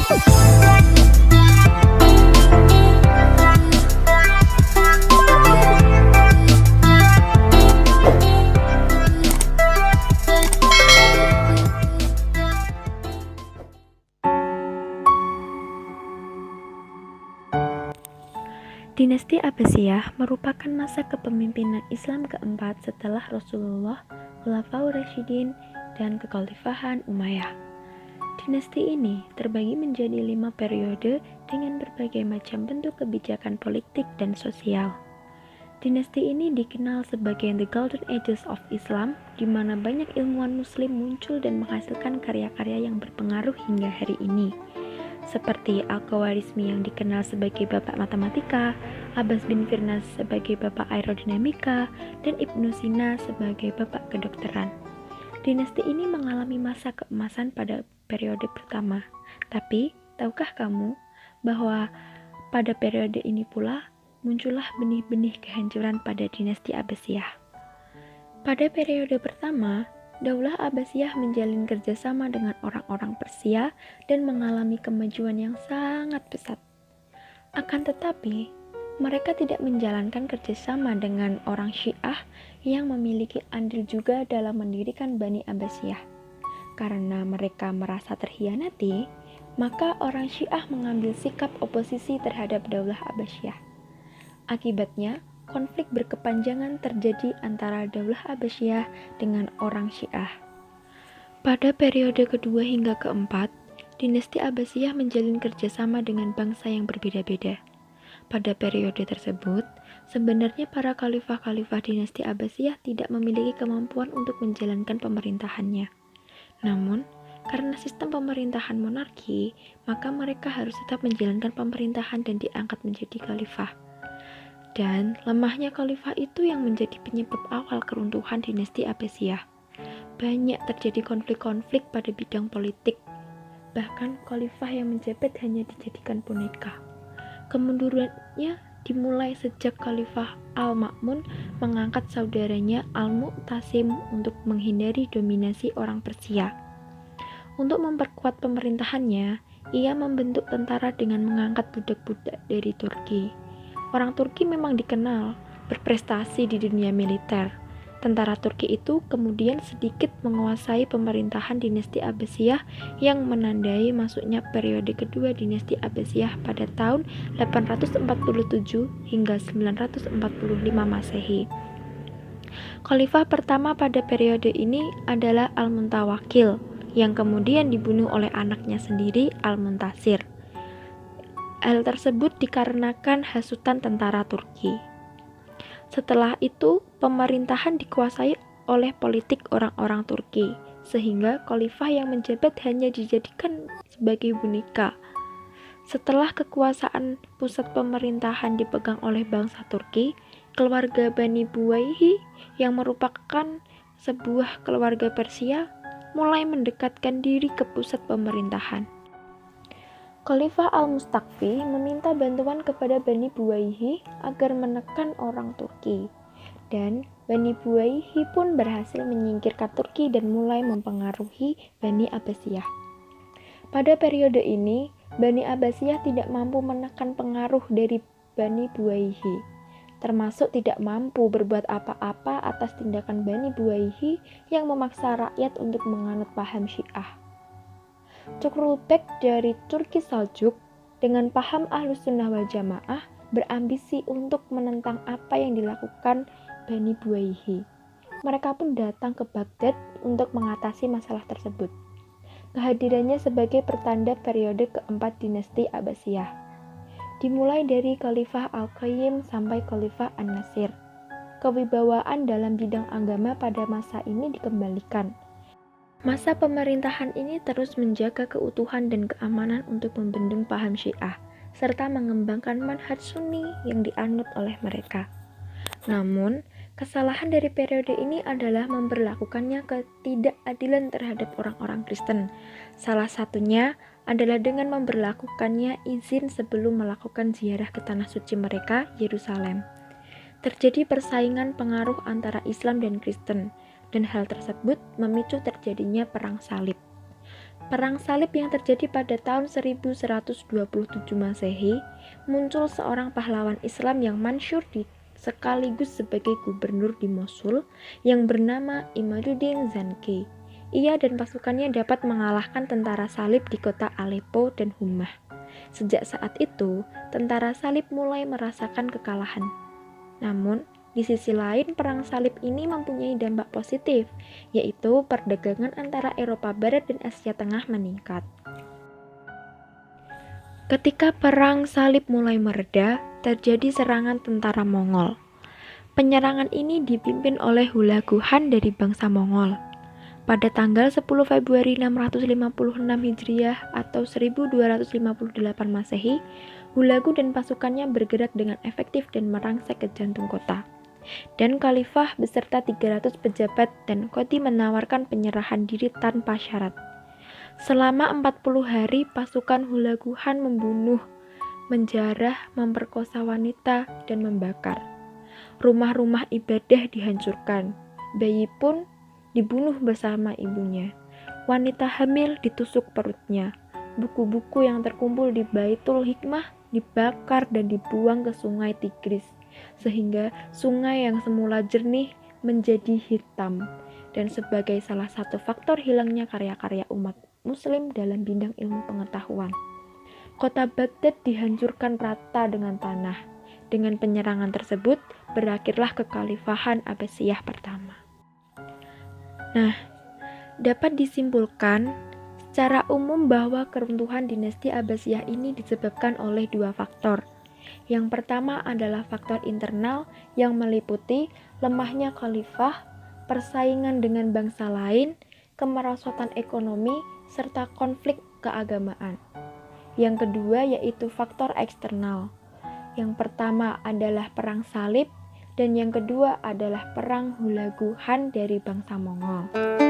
Dinasti Abbasiyah merupakan masa kepemimpinan Islam keempat setelah Rasulullah, Khulafaur Rasyidin, dan Kekhalifahan Umayyah. Dinasti ini terbagi menjadi 5 periode dengan berbagai macam bentuk kebijakan politik dan sosial. Dinasti ini dikenal sebagai The Golden Ages of Islam, di mana banyak ilmuwan Muslim muncul dan menghasilkan karya-karya yang berpengaruh hingga hari ini, seperti Al-Khawarizmi yang dikenal sebagai bapak matematika, Abbas bin Firnas sebagai bapak aerodinamika, dan Ibnu Sina sebagai bapak kedokteran. Dinasti ini mengalami masa keemasan pada periode pertama. Tapi, tahukah kamu bahwa pada periode ini pula muncullah benih-benih kehancuran pada dinasti Abbasiyah? Pada periode pertama, Daulah Abbasiyah menjalin kerjasama dengan orang-orang Persia dan mengalami kemajuan yang sangat pesat. Akan tetapi, mereka tidak menjalankan kerjasama dengan orang Syiah yang memiliki andil juga dalam mendirikan Bani Abbasiyah. Karena mereka merasa terhianati, maka orang Syiah mengambil sikap oposisi terhadap Daulah Abbasiyah. Akibatnya, konflik berkepanjangan terjadi antara Daulah Abbasiyah dengan orang Syiah. Pada periode kedua hingga keempat, dinasti Abbasiyah menjalin kerjasama dengan bangsa yang berbeda-beda. Pada periode tersebut, sebenarnya para khalifah-khalifah dinasti Abbasiyah tidak memiliki kemampuan untuk menjalankan pemerintahannya. Namun, karena sistem pemerintahan monarki, maka mereka harus tetap menjalankan pemerintahan dan diangkat menjadi khalifah. Dan lemahnya khalifah itu yang menjadi penyebab awal keruntuhan dinasti Abbasiyah. Banyak terjadi konflik-konflik pada bidang politik. Bahkan khalifah yang menjabat hanya dijadikan boneka. Kemundurannya dimulai sejak Khalifah Al-Ma'mun mengangkat saudaranya Al-Mu'tasim untuk menghindari dominasi orang Persia. Untuk memperkuat pemerintahannya, ia membentuk tentara dengan mengangkat budak-budak dari Turki. Orang Turki memang dikenal berprestasi di dunia militer. Tentara Turki itu kemudian sedikit menguasai pemerintahan dinasti Abbasiyah yang menandai masuknya periode kedua dinasti Abbasiyah pada tahun 847 hingga 945 Masehi. Khalifah pertama pada periode ini adalah Al-Muntawakil, yang kemudian dibunuh oleh anaknya sendiri Al-Muntasir. Hal tersebut dikarenakan hasutan tentara Turki. Setelah itu, pemerintahan dikuasai oleh politik orang-orang Turki, sehingga khalifah yang menjabat hanya dijadikan sebagai boneka. Setelah kekuasaan pusat pemerintahan dipegang oleh bangsa Turki, keluarga Bani Buwayhi yang merupakan sebuah keluarga Persia mulai mendekatkan diri ke pusat pemerintahan. Khalifah Al-Mustakfi meminta bantuan kepada Bani Buwayhi agar menekan orang Turki, dan Bani Buwayhi pun berhasil menyingkirkan Turki dan mulai mempengaruhi Bani Abbasiyah. Pada periode ini, Bani Abbasiyah tidak mampu menekan pengaruh dari Bani Buwayhi, termasuk tidak mampu berbuat apa-apa atas tindakan Bani Buwayhi yang memaksa rakyat untuk menganut paham Syiah. Çukurülbek dari Turki Saljuk dengan paham Ahlus Sunnah wal Jamaah berambisi untuk menentang apa yang dilakukan Bani Buwayhi. Mereka pun datang ke Baghdad untuk mengatasi masalah tersebut. Kehadirannya sebagai pertanda periode keempat dinasti Abbasiyah. Dimulai dari Khalifah Al-Qayyim sampai Khalifah An-Nasir. Kewibawaan dalam bidang agama pada masa ini dikembalikan. Masa pemerintahan ini terus menjaga keutuhan dan keamanan untuk membendung paham Syiah, serta mengembangkan manhaj Sunni yang dianut oleh mereka. Namun, kesalahan dari periode ini adalah memberlakukannya ketidakadilan terhadap orang-orang Kristen. Salah satunya adalah dengan memberlakukannya izin sebelum melakukan ziarah ke tanah suci mereka, Yerusalem. Terjadi persaingan pengaruh antara Islam dan Kristen, dan hal tersebut memicu terjadinya perang salib. Perang salib yang terjadi pada tahun 1127 Masehi muncul seorang pahlawan Islam yang masyhur sekaligus sebagai gubernur di Mosul yang bernama Imaduddin Zanki. Ia dan pasukannya dapat mengalahkan tentara salib di kota Aleppo dan Humah. Sejak saat itu, tentara salib mulai merasakan kekalahan. Namun, di sisi lain, perang salib ini mempunyai dampak positif, yaitu perdagangan antara Eropa Barat dan Asia Tengah meningkat. Ketika perang salib mulai mereda, terjadi serangan tentara Mongol. Penyerangan ini dipimpin oleh Hulagu Han dari bangsa Mongol. Pada tanggal 10 Februari 656 Hijriah atau 1258 Masehi, Hulagu dan pasukannya bergerak dengan efektif dan merangsek ke jantung kota. Dan Khalifah beserta 300 pejabat dan Qadi menawarkan penyerahan diri tanpa syarat. Selama 40 hari, pasukan Hulagu Han membunuh, menjarah, memperkosa wanita, dan membakar. Rumah-rumah ibadah dihancurkan. Bayi pun dibunuh bersama ibunya. Wanita hamil ditusuk perutnya. Buku-buku yang terkumpul di Baitul Hikmah dibakar dan dibuang ke sungai Tigris, sehingga sungai yang semula jernih menjadi hitam, dan sebagai salah satu faktor hilangnya karya-karya umat muslim dalam bidang ilmu pengetahuan. Kota Baghdad dihancurkan rata dengan tanah. Dengan penyerangan tersebut, berakhirlah kekhalifahan Abbasiyah pertama. Nah, dapat disimpulkan secara umum bahwa keruntuhan dinasti Abbasiyah ini disebabkan oleh dua faktor. Yang pertama adalah faktor internal yang meliputi lemahnya khalifah, persaingan dengan bangsa lain, kemerosotan ekonomi, serta konflik keagamaan. Yang kedua yaitu faktor eksternal. Yang pertama adalah perang salib, dan yang kedua adalah perang Hulagu Han dari bangsa Mongol.